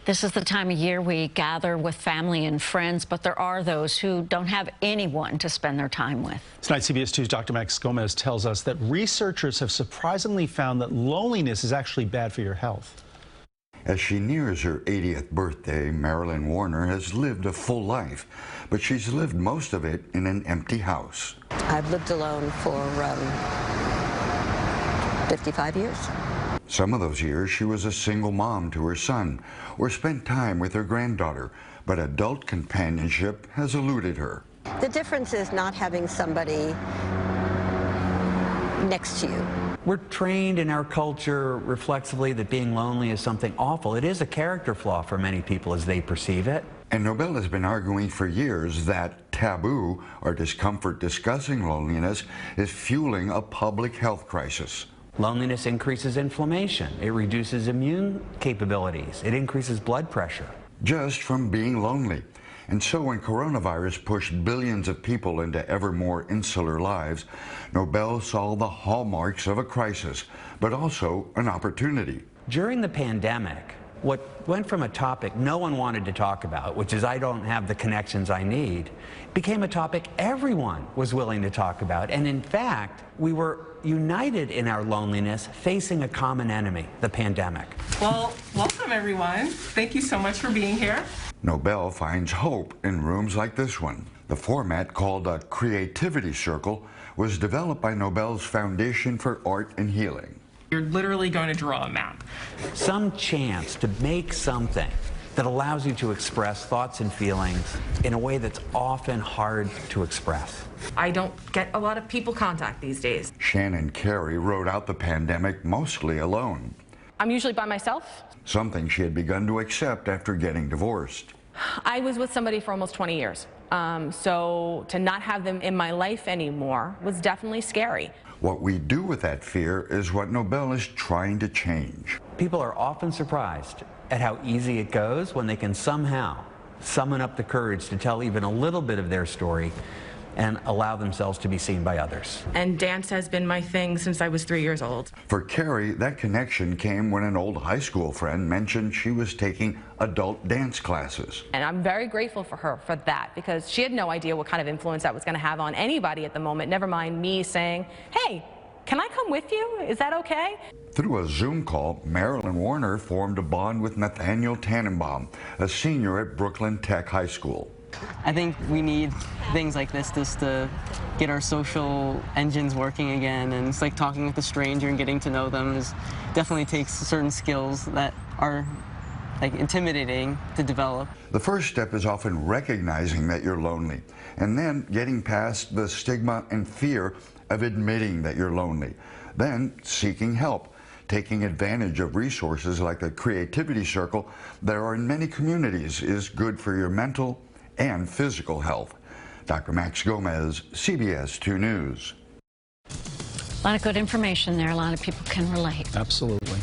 This is the time of year we gather with family and friends, but there are those who don't have anyone to spend their time with. Tonight, CBS 2's Dr. Max Gomez tells us that researchers have surprisingly found that loneliness is actually bad for your health. As she nears her 80th birthday, Marilyn Warner has lived a full life, but she's lived most of it in an empty house. I've lived alone for 55 years. Some of those years she was a single mom to her son or spent time with her granddaughter, but adult companionship has eluded her. The difference is not having somebody next to you. We're trained in our culture reflexively that being lonely is something awful. It is a character flaw for many people as they perceive it. And Nobel has been arguing for years that taboo or discomfort discussing loneliness is fueling a public health crisis. Loneliness increases inflammation. It reduces immune capabilities. It increases blood pressure. Just from being lonely. And so when coronavirus pushed billions of people into ever more insular lives, Nobel saw the hallmarks of a crisis, but also an opportunity. During the pandemic, what went from a topic no one wanted to talk about, which is I don't have the connections I need, became a topic everyone was willing to talk about. And in fact, we were united in our loneliness, facing a common enemy, the pandemic. Well, welcome everyone. Thank you so much for being here. Nobel finds hope in rooms like this one. The format, called a creativity circle, was developed by Nobel's Foundation for Art and Healing. You're literally going to draw a map. Some chance to make something that allows you to express thoughts and feelings in a way that's often hard to express. I don't get a lot of people contact these days. Shannon Carey rode out the pandemic mostly alone. I'm usually by myself. Something she had begun to accept after getting divorced. I was with somebody for almost 20 years. So to not have them in my life anymore was definitely scary. What we do with that fear is what Nobel is trying to change. People are often surprised at how easy it goes when they can somehow summon up the courage to tell even a little bit of their story and allow themselves to be seen by others. And dance has been my thing since I was 3 years old. For Carey, that connection came when an old high school friend mentioned she was taking adult dance classes. And I'm very grateful for her for that, because she had no idea what kind of influence that was going to have on anybody at the moment, never mind me saying, hey, can I come with you? Is that okay? Through a Zoom call, Marilyn Warner formed a bond with Nathaniel Tannenbaum, a senior at Brooklyn Tech High School. I think we need things like this just to get our social engines working again, and it's like talking with a stranger and getting to know them definitely takes certain skills that are like intimidating to develop. The first step is often recognizing that you're lonely, and then getting past the stigma and fear of admitting that you're lonely, then seeking help, taking advantage of resources like the Creativity Circle that are in many communities is good for your mental and physical health. Dr. Max Gomez, CBS 2 News. A lot of good information there. A lot of people can relate. Absolutely.